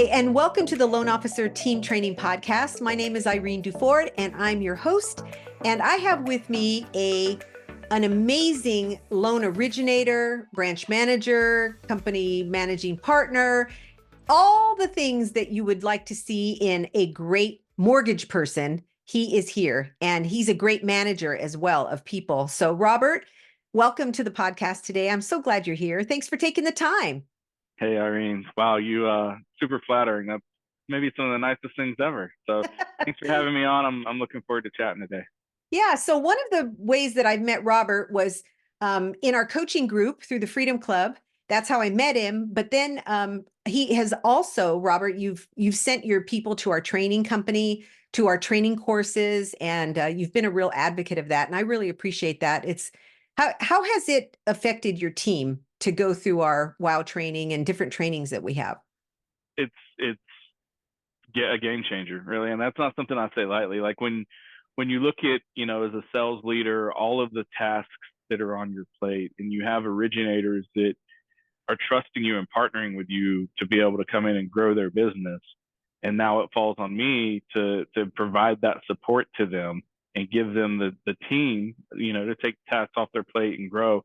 Hi, and welcome to the Loan Officer Team Training Podcast. My name is Irene Duford, and I'm your host. And I have with me an amazing loan originator, branch manager, company managing partner, all the things that you would like to see in a great mortgage person. He is here, and he's a great manager as well of people. So, Robert, welcome to the podcast today. I'm so glad you're here. Thanks for taking the time. Hey, Irene. Wow, you super flattering. That's maybe some of the nicest things ever. So thanks for having me on. I'm looking forward to chatting today. Yeah. So one of the ways that I've met Robert was in our coaching group through the Freedom Club. That's how I met him. But then he has also, Robert, you've sent your people to our training company, to our training courses, and you've been a real advocate of that. And I really appreciate that. How has it affected your team to go through our WOW training and different trainings that we have? It's a game changer, really, and that's not something I say lightly. Like when you look at, as a sales leader, all of the tasks that are on your plate, and you have originators that are trusting you and partnering with you to be able to come in and grow their business, and now it falls on me to provide that support to them and give them the team, to take tasks off their plate and grow.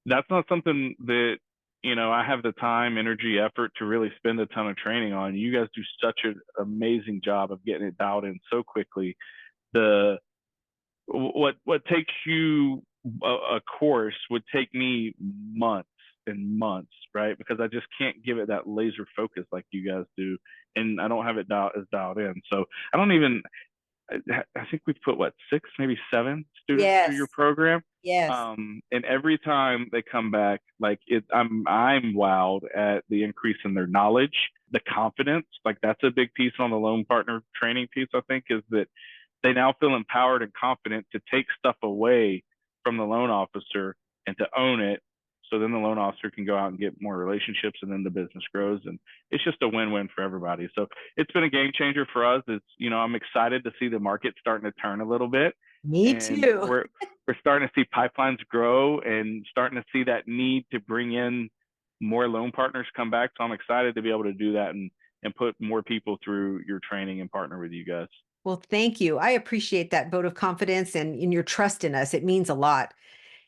That's not something that, I have the time, energy, effort to really spend a ton of training on. You guys do such an amazing job of getting it dialed in so quickly. What takes you a course would take me months and months, right? Because I just can't give it that laser focus like you guys do, and I don't have it dialed in. So I think we've put 6, maybe 7 students through your program. Yes. And every time they come back, I'm wowed at the increase in their knowledge, the confidence. Like that's a big piece on the loan partner training piece, I think, is that they now feel empowered and confident to take stuff away from the loan officer and to own it. So then the loan officer can go out and get more relationships, and then the business grows, and it's just a win-win for everybody. So it's been a game changer for us. I'm excited to see the market starting to turn a little bit. Me And too. we're starting to see pipelines grow and starting to see that need to bring in more loan partners come back. So I'm excited to be able to do that and put more people through your training and partner with you guys. Well, thank you. I appreciate that vote of confidence and in your trust in us. It means a lot.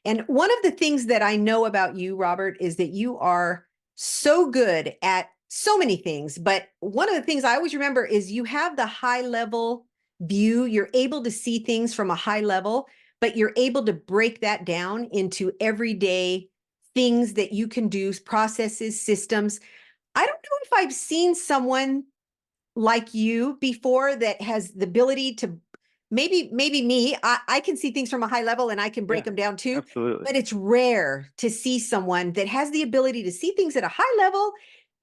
And one of the things that I know about you, Robert, is that you are so good at so many things. But one of the things I always remember is you have the high level view. You're able to see things from a high level, but you're able to break that down into everyday things that you can do, processes, systems. I don't know if I've seen someone like you before that has the ability to maybe me, I can see things from a high level and I can break them down too. Absolutely. But it's rare to see someone that has the ability to see things at a high level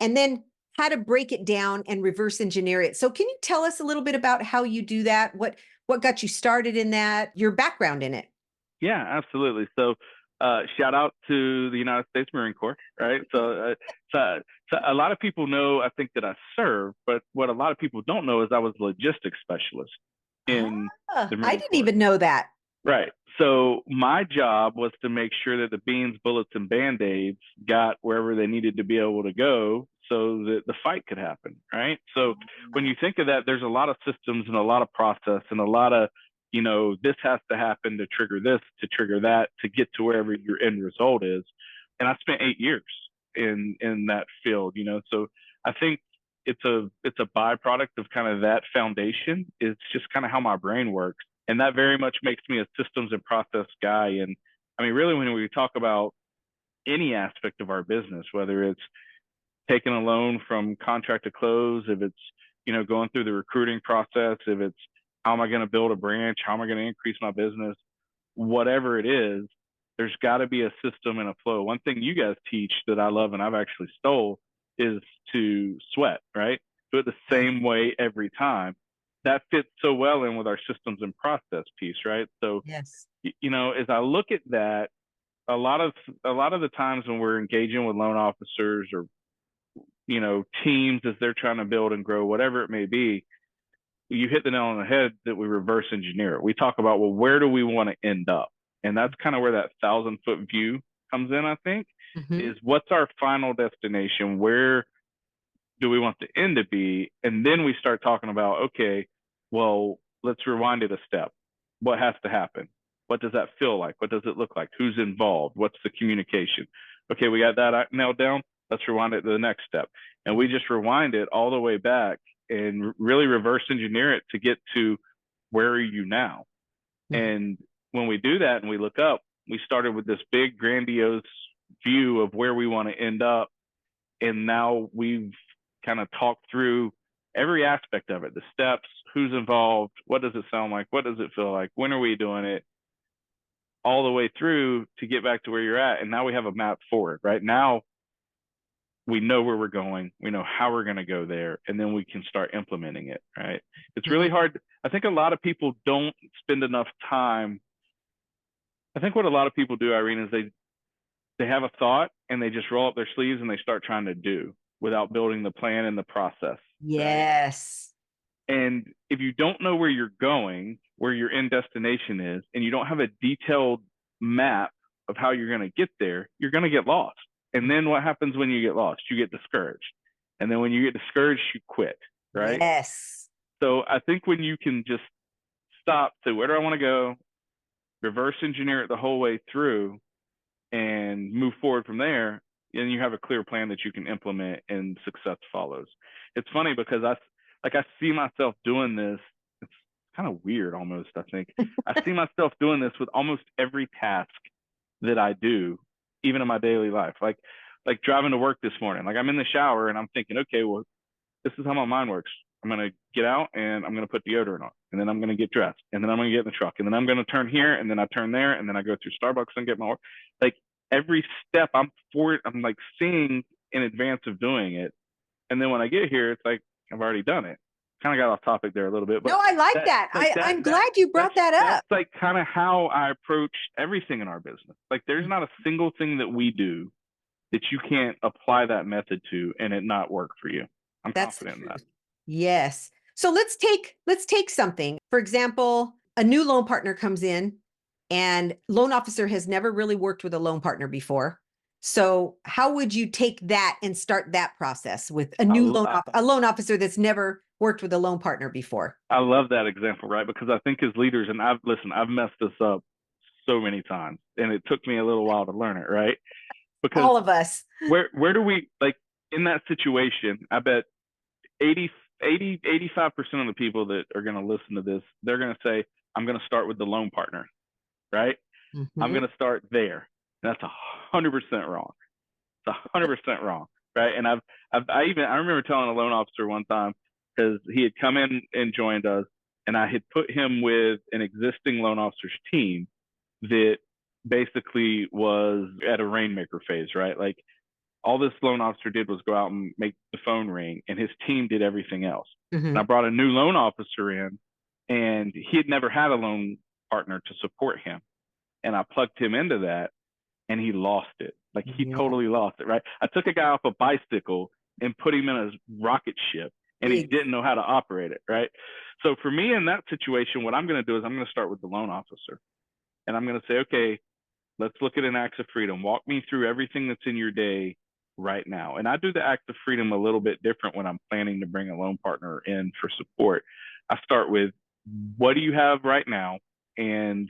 and then how to break it down and reverse engineer it. So can you tell us a little bit about how you do that? What got you started in that, your background in it? Yeah, absolutely. So shout out to the United States Marine Corps, right? So a lot of people know, I think, that I serve, but what a lot of people don't know is I was a logistics specialist in the Marine I didn't Corps. even know that. Right. So my job was to make sure that the beans, bullets, and Band-Aids got wherever they needed to be able to go so that the fight could happen, right? So when you think of that, there's a lot of systems and a lot of process and a lot of, this has to happen to trigger this, to trigger that, to get to wherever your end result is. And I spent 8 years in that field, so I think it's a byproduct of kind of that foundation. It's just kind of how my brain works. And that very much makes me a systems and process guy. And I mean, really, when we talk about any aspect of our business, whether it's taking a loan from contract to close, if it's, going through the recruiting process, if it's how am I going to build a branch, how am I going to increase my business, whatever it is, there's got to be a system and a flow. One thing you guys teach that I love and I've actually stole is to sweat, right? Do it the same way every time. That fits so well in with our systems and process piece, right? So, Yes. As I look at that, a lot of the times when we're engaging with loan officers or, teams as they're trying to build and grow, whatever it may be, you hit the nail on the head that we reverse engineer it. We talk about, well, where do we want to end up? And that's kind of where that 1,000-foot view comes in, I think, is what's our final destination? Where do we want the end to be? And then we start talking about, okay, well, let's rewind it a step. What has to happen? What does that feel like? What does it look like? Who's involved? What's the communication? Okay, we got that nailed down. Let's rewind it to the next step. And we just rewind it all the way back and really reverse engineer it to get to where are you now? And when we do that and we look up, we started with this big grandiose view of where we want to end up. And now we've kind of talked through every aspect of it, the steps, who's involved, what does it sound like, what does it feel like, when are we doing it, all the way through to get back to where you're at. And now we have a map forward, right? Now we know where we're going, we know how we're going to go there, and then we can start implementing it, right? It's really hard. I think a lot of people don't spend enough time. I think what a lot of people do, Irene, is they have a thought and they just roll up their sleeves and they start trying to do without building the plan and the process. Yes. Right? And if you don't know where you're going, where your end destination is, and you don't have a detailed map of how you're going to get there, you're going to get lost. And then what happens when you get lost? You get discouraged. And then when you get discouraged, you quit, right? Yes. So I think when you can just stop, say, where do I want to go? Reverse engineer it the whole way through and move forward from there, and you have a clear plan that you can implement and success follows. It's funny because I see myself doing this. It's kind of weird almost, I think. I see myself doing this with almost every task that I do, even in my daily life. Like driving to work this morning. Like I'm in the shower and I'm thinking, okay, well, this is how my mind works. I'm going to get out and I'm going to put deodorant on, and then I'm going to get dressed, and then I'm going to get in the truck, and then I'm going to turn here, and then I turn there, and then I go through Starbucks and get my work. Like every step I'm like seeing in advance of doing it. And then when I get here, it's like, I've already done it. Kind of got off topic there a little bit, but no, I like that. I'm glad you brought that up. That's like kind of how I approach everything in our business. Like there's not a single thing that we do that you can't apply that method to and it not work for you. I'm confident in that. Yes. So let's take something. For example, a new loan partner comes in and loan officer has never really worked with a loan partner before. So how would you take that and start that process with a new loan officer that's never worked with a loan partner before? I love that example, right? Because I think as leaders, and I've messed this up so many times, and it took me a little while to learn it, right? Because all of us, where do we, like in that situation, I bet 85% of the people that are going to listen to this, they're going to say, I'm going to start with the loan partner, right? I'm going to start there. And that's 100% wrong. It's 100% wrong, right? And I remember telling a loan officer one time, because he had come in and joined us, and I had put him with an existing loan officer's team that basically was at a rainmaker phase, right? Like all this loan officer did was go out and make the phone ring, and his team did everything else. And I brought a new loan officer in, and he had never had a loan partner to support him. And I plugged him into that, and he lost it. Like he totally lost it, right? I took a guy off a bicycle and put him in a rocket ship, and he didn't know how to operate it, right? So for me in that situation, what I'm going to do is I'm going to start with the loan officer. And I'm going to say, okay, let's look at an act of freedom. Walk me through everything that's in your day right now. And I do the act of freedom a little bit different when I'm planning to bring a loan partner in for support. I start with, what do you have right now? And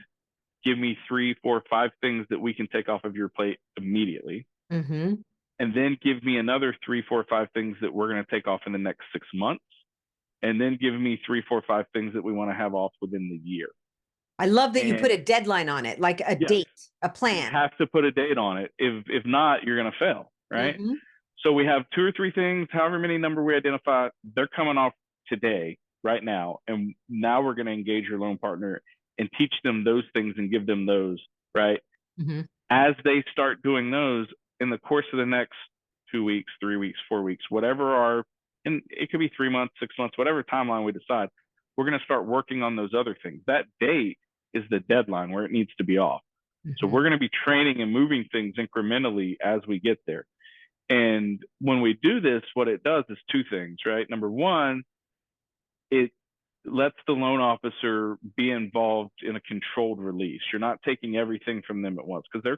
give me 3, 4, 5 things that we can take off of your plate immediately. And then give me another 3, 4, 5 things that we're going to take off in the next 6 months. And then give me 3, 4, 5 things that we want to have off within the year. I love that you put a deadline on it, like a date, a plan. You have to put a date on it. If not, you're going to fail, right? So we have 2 or 3 things, however many number we identify, they're coming off today, right now. And now we're going to engage your loan partner and teach them those things and give them those, right? As they start doing those in the course of the next 2 weeks, 3 weeks, 4 weeks, whatever and it could be 3 months, 6 months, whatever timeline we decide, we're going to start working on those other things. That date is the deadline where it needs to be off. So we're going to be training and moving things incrementally as we get there. And when we do this, what it does is 2 things, right? Number one, it lets the loan officer be involved in a controlled release. You're not taking everything from them at once because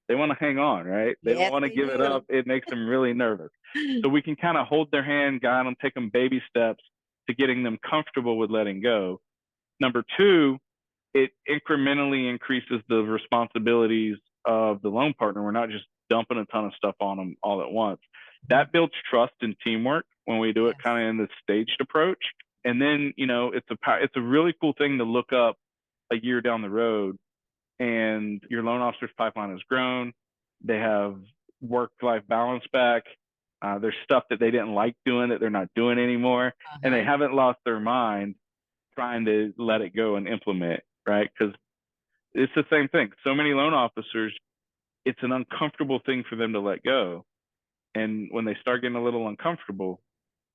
they want to hang on, right? They don't Yes, want to they give it do. up. It makes them really nervous. So we can kind of hold their hand, guide them, take them baby steps to getting them comfortable with letting go. Number two, it incrementally increases the responsibilities of the loan partner. We're not just dumping a ton of stuff on them all at once. That builds trust and teamwork when we do it Yes. kind of in the staged approach. And then, it's a really cool thing to look up a year down the road, and your loan officer's pipeline has grown. They have work-life balance back. There's stuff that they didn't like doing that they're not doing anymore. And they haven't lost their mind trying to let it go and implement, right? Because it's the same thing. So many loan officers, it's an uncomfortable thing for them to let go. And when they start getting a little uncomfortable,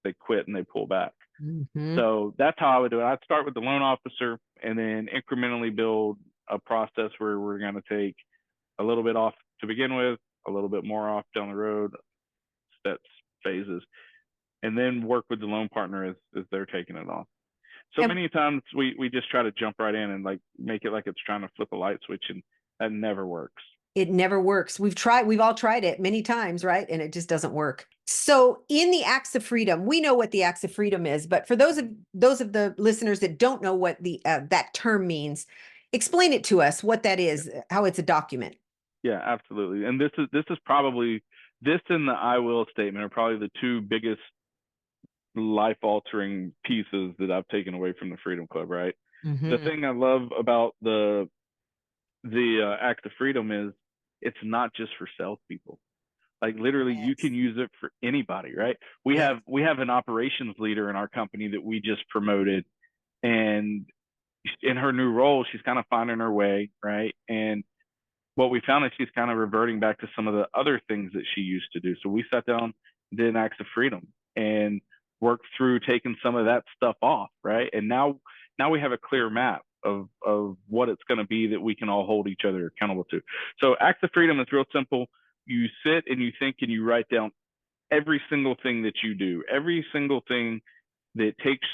they quit and they pull back. Mm-hmm. So that's how I would do it. I'd start with the loan officer and then incrementally build a process where we're going to take a little bit off to begin with, a little bit more off down the road, steps, phases, and then work with the loan partner as they're taking it off. So many times we just try to jump right in and like make it like it's trying to flip a light switch, and that never works. It never works. We've all tried it many times, right? And it just doesn't work. So in the acts of freedom, we know what the acts of freedom is, but for those of the listeners that don't know what the that term means, explain it to us, what that is, how it's a document. Yeah, absolutely. And this is probably, this and the I will statement are probably the two biggest life altering pieces that I've taken away from the Freedom Club, right? Mm-hmm. The thing I love about the act of freedom is it's not just for salespeople. Like literally, you can use it for anybody, right? We have an operations leader in our company that we just promoted, and in her new role, she's kind of finding her way, right? And what we found is she's kind of reverting back to some of the other things that she used to do. So we sat down, did an acts of freedom, and worked through taking some of that stuff off, right? And now we have a clear map of what it's going to be that we can all hold each other accountable to. So acts of freedom is real simple. You sit and you think and you write down every single thing that you do, every single thing that takes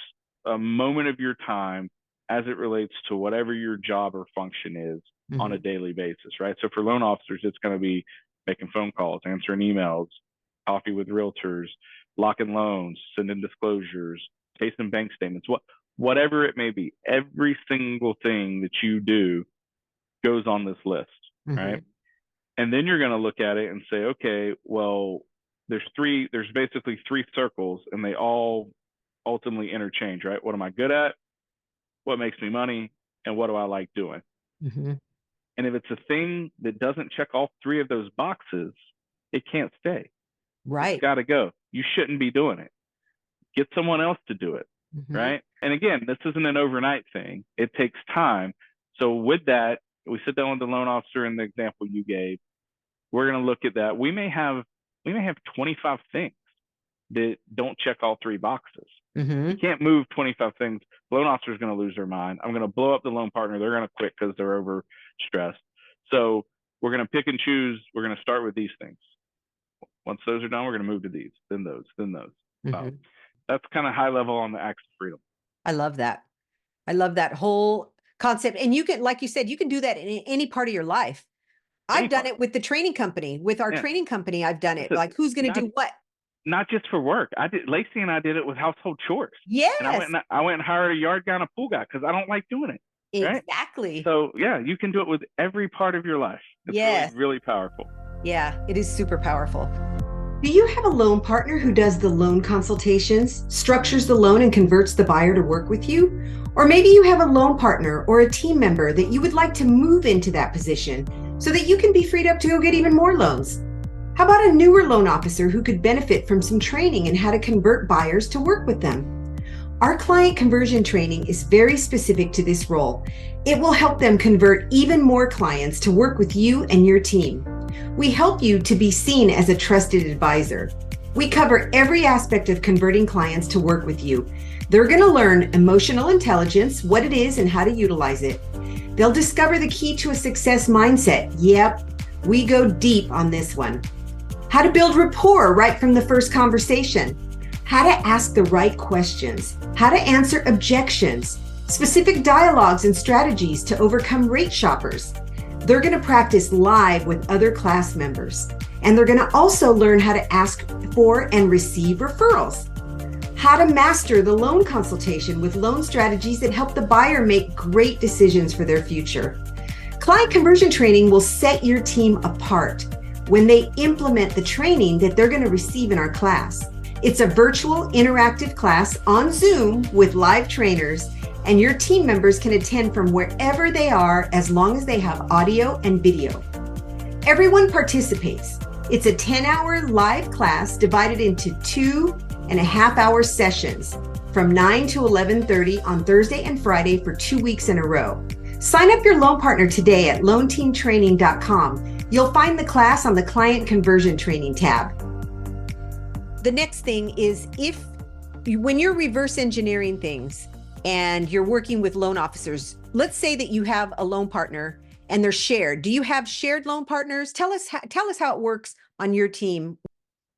a moment of your time as it relates to whatever your job or function is on a daily basis, right? So for loan officers, it's going to be making phone calls, answering emails, coffee with realtors, locking loans, sending disclosures, chasing bank statements, whatever it may be. Every single thing that you do goes on this list, right? And then you're going to look at it and say, okay, well, there's basically three circles, and they all ultimately interchange, right? What am I good at? What makes me money? And what do I like doing? And if it's a thing that doesn't check all three of those boxes, it can't stay. Right. It's got to go. You shouldn't be doing it. Get someone else to do it, right? And again, this isn't an overnight thing. It takes time. So with that, we sit down with the loan officer in the example you gave. We're going to look at that. We may have 25 things that don't check all three boxes. You can't move 25 things. The loan officer is going to lose their mind. I'm going to blow up the loan partner. They're going to quit because they're overstressed. So we're going to pick and choose. We're going to start with these things. Once those are done, we're going to move to these, then those, then those. So that's kind of high level on the acts of freedom. I love that. I love that whole concept. And you can, like you said, you can do that in any part of your life. I've done it with the training company, with our training company. I've done it. Like, who's going to do what? Not just for work. Lacey and I did it with household chores. Yes. And I went and hired a yard guy and a pool guy because I don't like doing it. Exactly. Right? So yeah, you can do it with every part of your life. It's really, really powerful. Yeah, it is super powerful. Do you have a loan partner who does the loan consultations, structures the loan, and converts the buyer to work with you? Or maybe you have a loan partner or a team member that you would like to move into that position so that you can be freed up to go get even more loans. How about a newer loan officer who could benefit from some training in how to convert buyers to work with them? Our client conversion training is very specific to this role. It will help them convert even more clients to work with you and your team. We help you to be seen as a trusted advisor. We cover every aspect of converting clients to work with you. They're going to learn emotional intelligence, what it is and how to utilize it. They'll discover the key to a success mindset. Yep, we go deep on this one. How to build rapport right from the first conversation. how to ask the right questions, how to answer objections, specific dialogues and strategies to overcome rate shoppers. They're going to practice live with other class members, and they're going to also learn how to ask for and receive referrals, how to master the loan consultation with loan strategies that help the buyer make great decisions for their future. Client conversion training will set your team apart when they implement the training that they're going to receive in our class. It's a virtual interactive class on Zoom with live trainers, and your team members can attend from wherever they are as long as they have audio and video. Everyone participates. It's a 10-hour live class divided into 2.5-hour sessions from 9 to 11:30 on Thursday and Friday for 2 weeks in a row. Sign up your loan partner today at loanteamtraining.com. You'll find the class on the Client Conversion Training tab. The next thing is when you're reverse engineering things and you're working with loan officers, let's say that you have a loan partner and they're shared. Do you have shared loan partners? Tell us how it works on your team.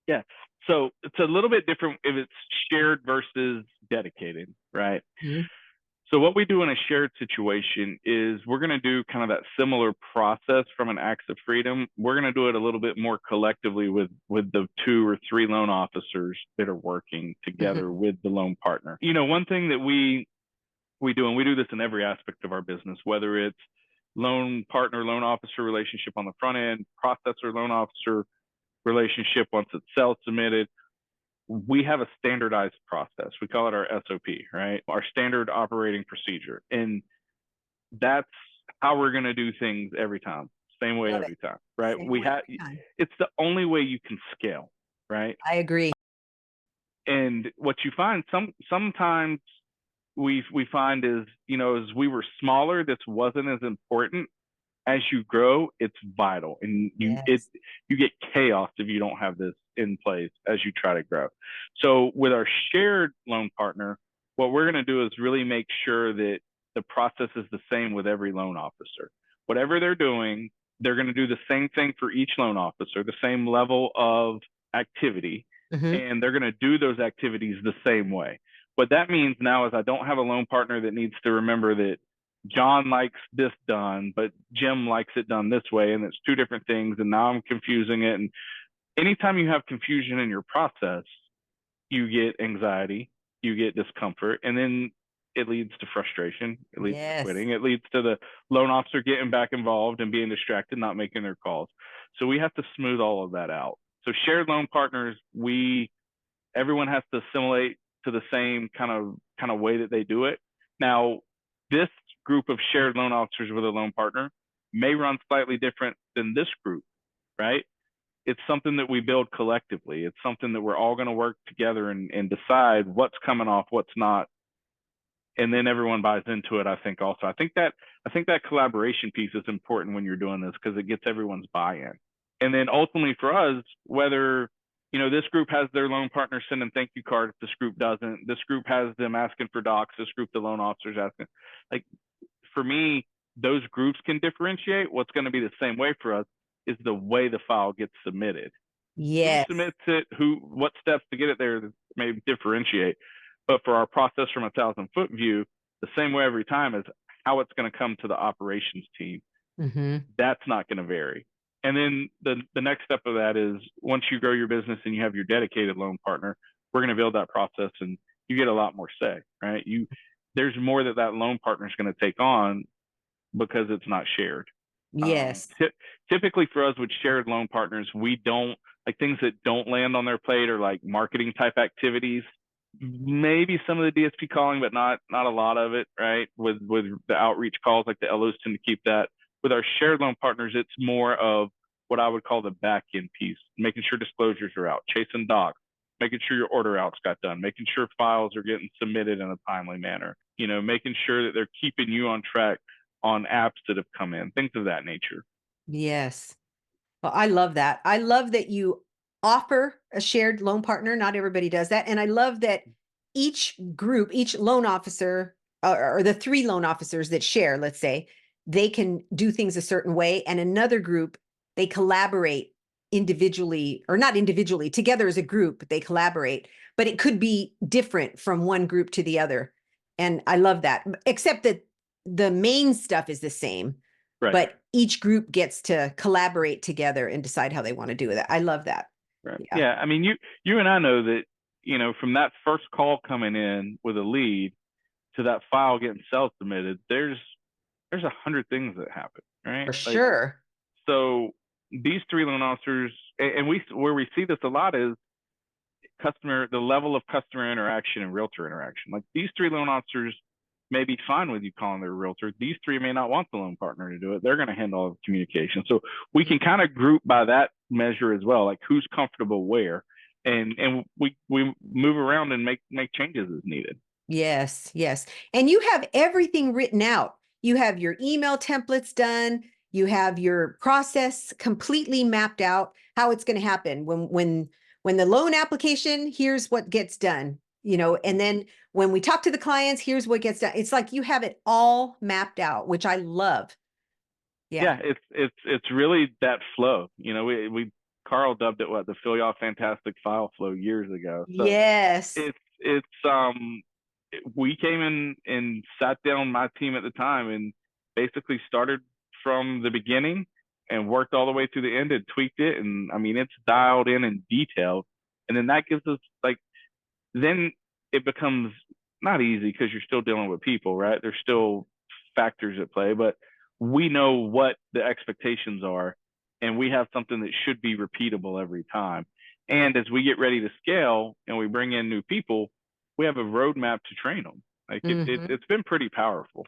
Yeah. So it's a little bit different if it's shared versus dedicated, right? Mm-hmm. So what we do in a shared situation is we're going to do kind of that similar process from an Acts of Freedom. We're going to do it a little bit more collectively with the 2 or 3 loan officers that are working together with the loan partner. You know, one thing that we do, and we do this in every aspect of our business, whether it's loan partner, loan officer relationship on the front end, processor, loan officer relationship once it's self-submitted, we have a standardized process. We call it our SOP, right? Our standard operating procedure. And that's how we're going to do things every time. Same way every time, right? It's the only way you can scale, right? I agree. And what you find sometimes we find is, you know, as we were smaller, this wasn't as important. As you grow, it's vital, and you get chaos if you don't have this in place as you try to grow. So with our shared loan partner, what we're going to do is really make sure that the process is the same with every loan officer. Whatever they're doing, they're going to do the same thing for each loan officer, the same level of activity, and they're going to do those activities the same way. What that means now is I don't have a loan partner that needs to remember that John likes this done, but Jim likes it done this way, and it's 2 different things, and now I'm confusing it. And anytime you have confusion in your process, you get anxiety, you get discomfort, and then it leads to frustration, it leads to quitting, it leads to the loan officer getting back involved and being distracted, not making their calls. So we have to smooth all of that out. So shared loan partners, everyone has to assimilate to the same kind of way that they do it. Now, this group of shared loan officers with a loan partner may run slightly different than this group, right? It's something that we build collectively. It's something that we're all going to work together and decide what's coming off, what's not. And then everyone buys into it, I think also. I think that collaboration piece is important when you're doing this because it gets everyone's buy-in. And then ultimately for us, whether, you know, this group has their loan partner sending thank you cards, this group doesn't. This group has them asking for docs, this group, the loan officers asking. Like, for me, those groups can differentiate. What's going to be the same way for us is the way the file gets submitted. Yes. Who submits it, what steps to get it there may differentiate. But for our process from 1,000-foot view, the same way every time is how it's going to come to the operations team. That's not going to vary. And then the next step of that is once you grow your business and you have your dedicated loan partner, we're going to build that process and you get a lot more say, right? There's more that loan partner is going to take on because it's not shared. Yes. Typically for us with shared loan partners, we don't like things that don't land on their plate or like marketing type activities, maybe some of the DSP calling, but not a lot of it, right? With the outreach calls, like the LOs tend to keep that. With our shared loan partners, it's more of what I would call the back end piece, making sure disclosures are out, chasing docs, making sure your order outs got done, making sure files are getting submitted in a timely manner, you know, making sure that they're keeping you on track on apps that have come in, things of that nature. Yes. Well, I love that. I love that you offer a shared loan partner. Not everybody does that. And I love that each group, each loan officer, or the 3 loan officers that share, let's say, they can do things a certain way. And another group, they collaborate individually, or not individually, together as a group, they collaborate, but it could be different from one group to the other. And I love that, except that the main stuff is the same, Right. but each group gets to collaborate together and decide how they want to do it. I love that. Right. Yeah. Yeah. I mean, you and I know that, from that first call coming in with a lead to that file getting self-submitted, there's 100 things that happen, right? For sure. So these three loan officers, and where we see this a lot is the level of customer interaction and realtor interaction. Like these three loan officers may be fine with you calling their realtor. These three may not want the loan partner to do it. They're going to handle all the communication. So we can kind of group by that measure as well, like who's comfortable where, and we move around and make changes as needed. Yes, yes. And you have everything written out. You have your email templates done. You have your process completely mapped out, how it's going to happen when the loan application, here's what gets done, and then when we talk to the clients, here's what gets done. It's like you have it all mapped out, which I love. Yeah, it's really that flow. We Carl dubbed it the Fillyaw fantastic file flow years ago. So yes. It's we came in and sat down, my team at the time, and basically started from the beginning and worked all the way through the end and tweaked it. And I mean, it's dialed in and detailed. And then that gives us then it becomes not easy because you're still dealing with people, right? There's still factors at play, but we know what the expectations are, and we have something that should be repeatable every time. And as we get ready to scale and we bring in new people, we have a roadmap to train them. It's been pretty powerful.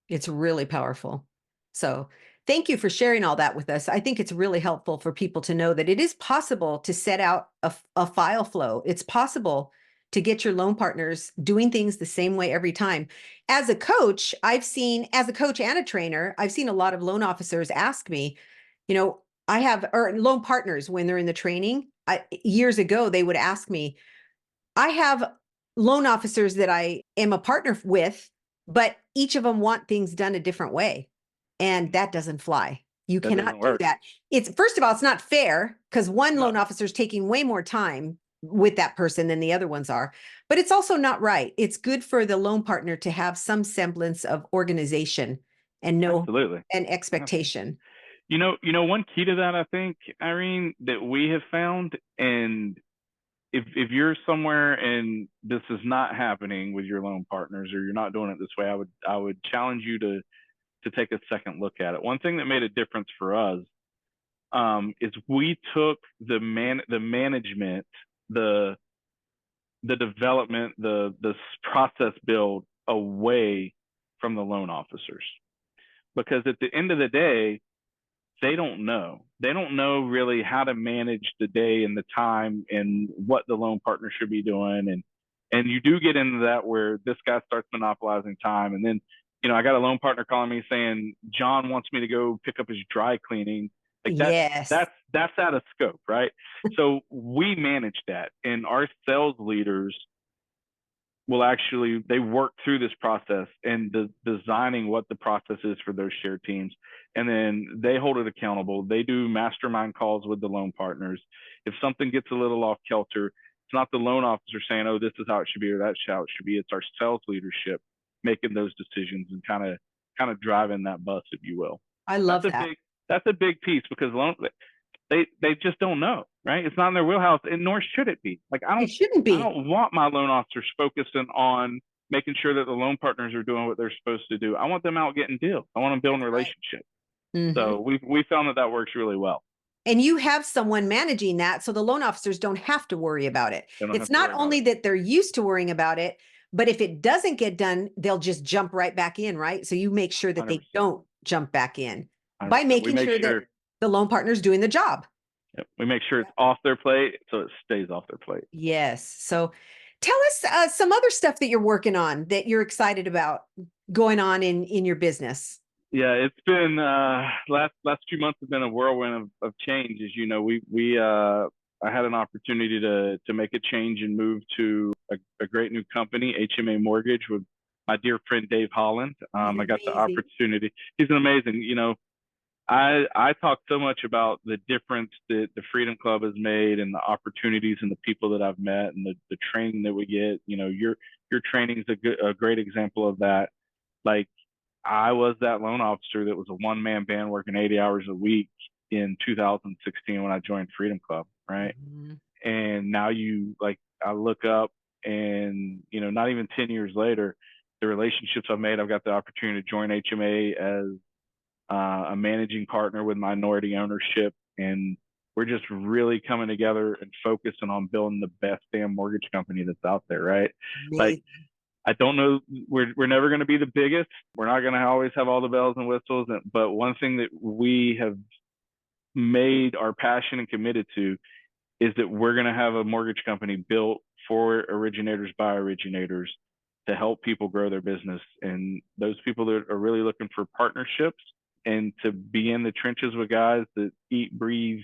It's really powerful. So thank you for sharing all that with us. I think it's really helpful for people to know that it is possible to set out a file flow. It's possible to get your loan partners doing things the same way every time. As a coach and a trainer, I've seen a lot of loan officers ask me, or loan partners when they're in the training. Years ago, they would ask me, I have loan officers that I am a partner with, but each of them want things done a different way. And that doesn't fly. You cannot do that. First of all, it's not fair because one loan officer is taking way more time with that person than the other ones are, but it's also not right. It's good for the loan partner to have some semblance of organization and an expectation. One key to that, I think, Irene, that we have found, and if you're somewhere and this is not happening with your loan partners or you're not doing it this way, I would challenge you to take a second look at it. One thing that made a difference for us is we took the management, the development, the process build away from the loan officers, because at the end of the day, they don't know really how to manage the day and the time and what the loan partner should be doing. And you do get into that where this guy starts monopolizing time. And then, I got a loan partner calling me saying, John wants me to go pick up his dry cleaning. Like that's out of scope, right? So we manage that, and our sales leaders they work through this process and designing what the process is for those shared teams. And then they hold it accountable. They do mastermind calls with the loan partners. If something gets a little off kilter, it's not the loan officer saying, oh, this is how it should be or that's how it should be. It's our sales leadership making those decisions and kind of driving that bus, if you will. I love that. That's a big piece because they just don't know, right? It's not in their wheelhouse, and nor should it be. Like it shouldn't be. I don't want my loan officers focusing on making sure that the loan partners are doing what they're supposed to do. I want them out getting deals. I want them building relationships. So we found that works really well. And you have someone managing that, so the loan officers don't have to worry about it. It's not only that they're used to worrying about it, but if it doesn't get done, they'll just jump right back in, right? So you make sure that 100%. They don't jump back in 100%. By making sure that the loan partner's doing the job. Yep. We make sure it's off their plate so it stays off their plate. Yes. So tell us some other stuff that you're working on that you're excited about going on in your business. Yeah, it's been last few months have been a whirlwind of change. As you know, I had an opportunity to make a change and move to a great new company, HMA Mortgage, with my dear friend Dave Holland. I got the opportunity. He's an amazing, I talk so much about the difference that the Freedom Club has made and the opportunities and the people that I've met and the training that we get. You know, your training is a great example of that. Like I was that loan officer that was a one-man band working 80 hours a week in 2016 when I joined Freedom Club, right? Mhm. And now I look up and, you know, not even 10 years later, the relationships I've made, I've got the opportunity to join HMA as a managing partner with minority ownership. And we're just really coming together and focusing on building the best damn mortgage company that's out there, right? Like, Amazing. I don't know, we're never going to be the biggest. We're not going to always have all the bells and whistles. But one thing that we have made our passion and committed to is that we're going to have a mortgage company built for originators by originators to help people grow their business. And those people that are really looking for partnerships and to be in the trenches with guys that eat, breathe,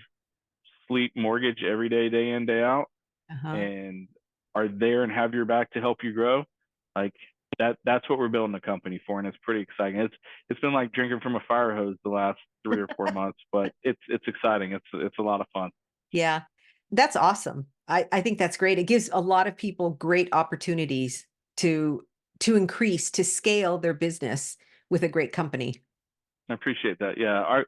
sleep mortgage every day, day in, day out, Uh-huh. and are there and have your back to help you grow. Like that's what we're building a company for. And it's pretty exciting. It's been like drinking from a fire hose the last 3 or 4 months, but it's exciting. It's a lot of fun. Yeah, that's awesome. I think that's great. It gives a lot of people great opportunities to increase, to scale their business with a great company. I appreciate that. Yeah.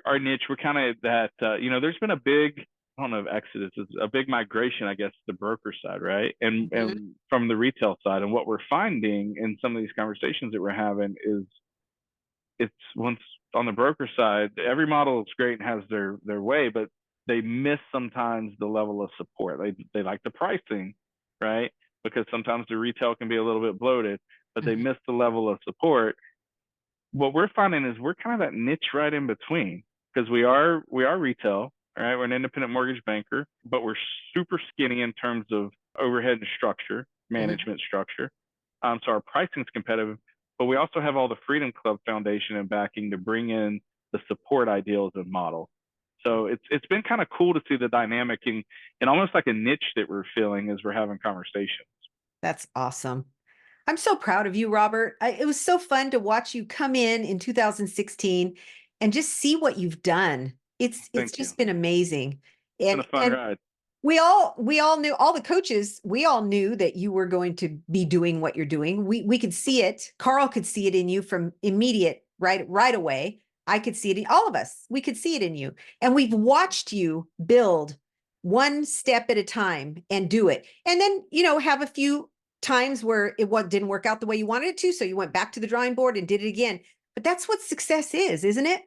Our niche, we're kind of that, you know, there's been a big, I don't know if exodus is a big migration, I guess, the broker side, right? Mhm. And from the retail side. And what we're finding in some of these conversations that we're having is it's once on the broker side, every model is great and has their way, but they miss sometimes the level of support. They like the pricing, right? Because sometimes the retail can be a little bit bloated, but they Mhm. miss the level of support. What we're finding is we're kind of that niche right in between because we are retail, right? We're an independent mortgage banker, but we're super skinny in terms of overhead and structure, Mhm. management structure. So our pricing is competitive, but we also have all the Freedom Club Foundation and backing to bring in the support ideals and model. So it's been kind of cool to see the dynamic and almost like a niche that we're feeling as we're having conversations. That's awesome. I'm so proud of you, Robert. It was so fun to watch you come in 2016 and just see what you've done. It's Thank you. just been amazing. It's been And a fun ride. we all knew, all the coaches, we all knew that you were going to be doing what you're doing. We could see it. Carl could see it in you from immediate right away. I could see it in all of us. We could see it in you. And we've watched you build one step at a time and do it. And then, have a few times where didn't work out the way you wanted it to. So you went back to the drawing board and did it again. But that's what success is, isn't it?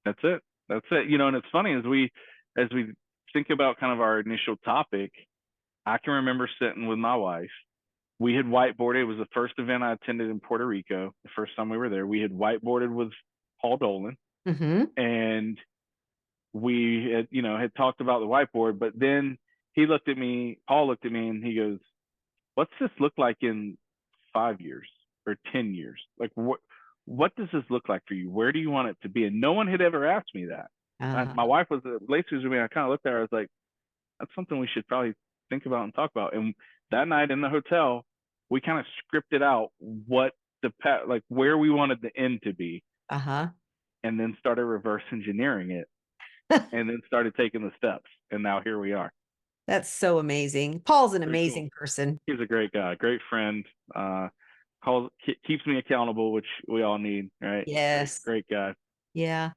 That's it. That's it. You know, and it's funny as we think about kind of our initial topic, I can remember sitting with my wife. We had whiteboarded. It was the first event I attended in Puerto Rico. The first time we were there, we had whiteboarded with Paul Dolan, Mm-hmm. and we had talked about the whiteboard. But then he looked at me. Paul looked at me, and he goes, "What's this look like in 5 years or 10 years? Like what does this look like for you? Where do you want it to be?" And no one had ever asked me that. Uh, My wife was Lacey was with me. I kind of looked at her. I was like, "That's something we should probably think about and talk about." And that night in the hotel, we kind of scripted out what like where we wanted the end to be, uh-huh. and then started reverse engineering it, and then started taking the steps. And now here we are. That's so amazing. Paul's an Pretty cool. amazing person. He's a great guy, great friend. Keeps me accountable, which we all need, right? Yes. Great guy. Yeah.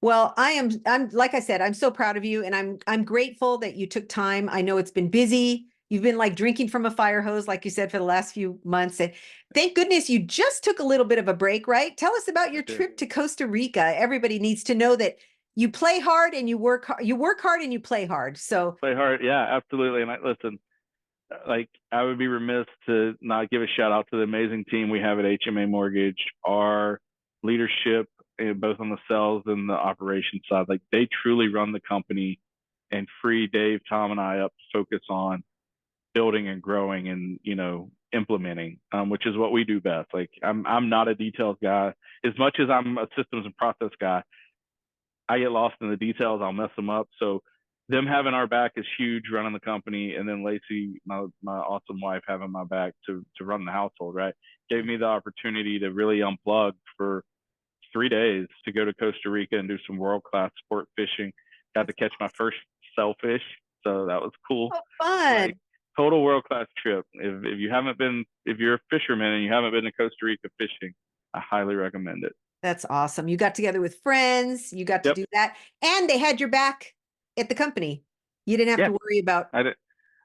Well, I'm like I said, I'm so proud of you and I'm grateful that you took time. I know it's been busy. You've been like drinking from a fire hose, like you said, for the last few months. And thank goodness you just took a little bit of a break, right? Tell us about I your did. trip to Costa Rica. Everybody needs to know that you play hard and you work hard and you play hard. So Play hard, yeah, absolutely. And listen, like I would be remiss to not give a shout out to the amazing team we have at HMA Mortgage. Our leadership, both on the sales and the operations side, like they truly run the company and free Dave, Tom, and I up to focus on building and growing and implementing, which is what we do best. Like I'm not a details guy as much as I'm a systems and process guy. I get lost in the details. I'll mess them up. So them having our back is huge running the company. And then Lacey, my awesome wife, having my back to run the household, right? Gave me the opportunity to really unplug for 3 days to go to Costa Rica and do some world-class sport fishing. Got to catch my first sailfish, so that was cool. Oh, fun. Like, total world-class trip. If you haven't been, if you're a fisherman and you haven't been to Costa Rica fishing, I highly recommend it. That's awesome. You got together with friends, you got to Yep. do that, and they had your back at the company. You didn't have Yeah. to worry about. I did.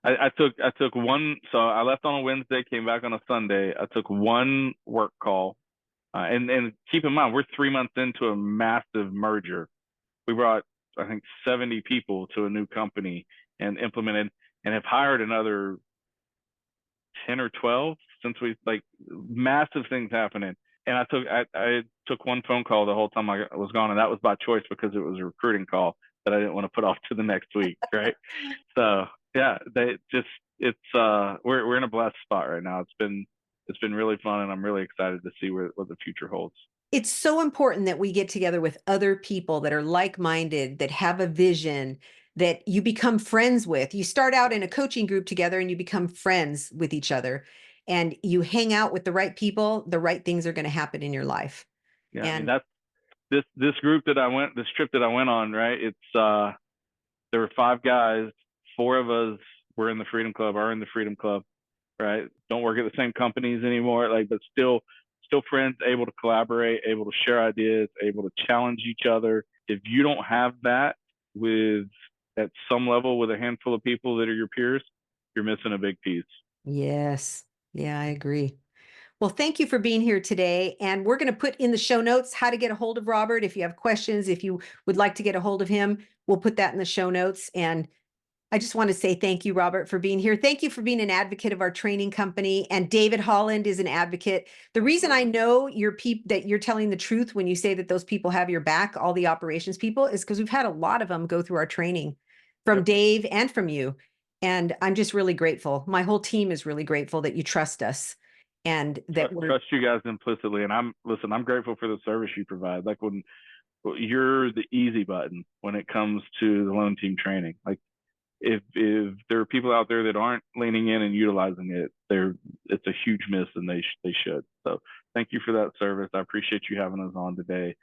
I took one. So I left on a Wednesday, came back on a Sunday. I took one work call, and keep in mind we're 3 months into a massive merger. We brought, I think, 70 people to a new company and implemented and have hired another 10 or 12 since we, like, massive things happening. And I took one phone call the whole time I was gone, and that was by choice because it was a recruiting call that I didn't want to put off to the next week, right? So yeah, we're in a blessed spot right now. It's been really fun, and I'm really excited to see what the future holds. It's so important that we get together with other people that are like-minded, that have a vision, that you become friends with. You start out in a coaching group together and you become friends with each other, and you hang out with the right people, the right things are going to happen in your life. Yeah, I mean, And that's this trip that I went on, right? There were 5 guys, 4 of us were in the Freedom Club, are in the Freedom Club, right? Don't work at the same companies anymore, like, but still friends, able to collaborate, able to share ideas, able to challenge each other. If you don't have that with at some level with a handful of people that are your peers, you're missing a big piece. yes, yeah, I agree. Well, thank you for being here today. And we're going to put in the show notes how to get a hold of Robert. If you have questions, if you would like to get a hold of him, we'll put that in the show notes. And I just want to say thank you, Robert, for being here. Thank you for being an advocate of our training company. And David Holland is an advocate. The reason I know that you're telling the truth when you say that those people have your back, all the operations people, is because we've had a lot of them go through our training from Yep. Dave and from you. And I'm just really grateful. My whole team is really grateful that you trust us and that we're Trust you guys implicitly, and I'm grateful for the service you provide. Like, when you're the easy button when it comes to the loan team training. Like, if there are people out there that aren't leaning in and utilizing it, it's a huge miss, and they should. So thank you for that service. I appreciate you having us on today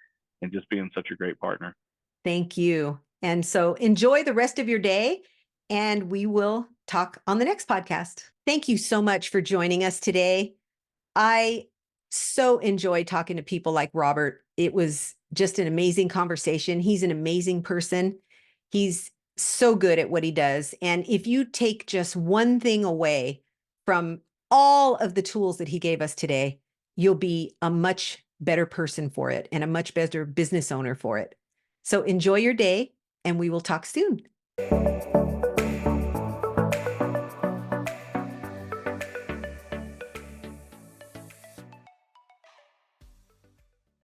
and just being such a great partner. Thank you. And so enjoy the rest of your day, and we will talk on the next podcast. Thank you so much for joining us today. I so enjoy talking to people like Robert. It was just an amazing conversation. He's an amazing person. He's so good at what he does. And if you take just one thing away from all of the tools that he gave us today, you'll be a much better person for it and a much better business owner for it. So enjoy your day, and we will talk soon.